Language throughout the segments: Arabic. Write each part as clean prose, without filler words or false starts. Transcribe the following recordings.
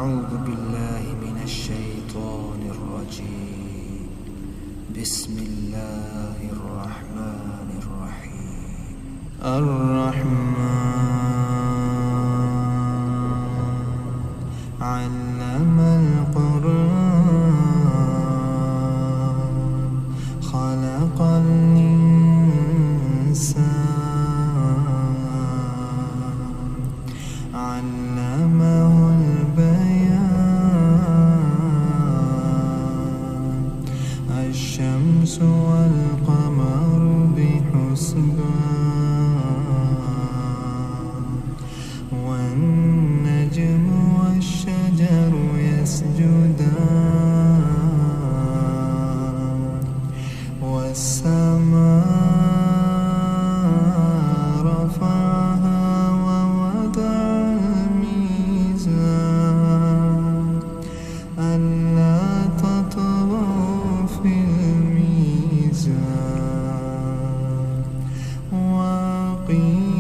أعوذ بالله من الشيطان الرجيم. بسم الله الرحمن الرحيم. الرحمن علم القرآن خلق الإنسان علمه البيان الشمس والقمر بحسبان والنجم والشجر يسجدان والسماء رفعها ووضع الميزان ألا تطغوا في الميزان وأقيموا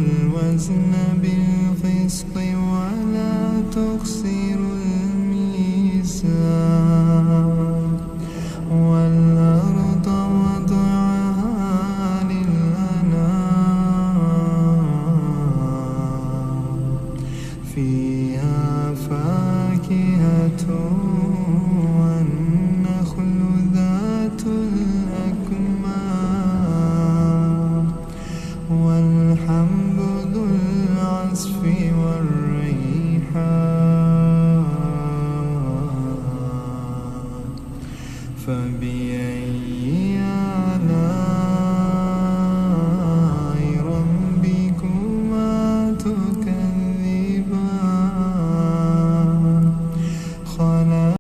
الوزن بالقسط ولا تخسروا الميزان والأرض وضعها للأنام فيها فاكهة والنخل ذات الأكمام والحب ذو العصف والريحان فبأي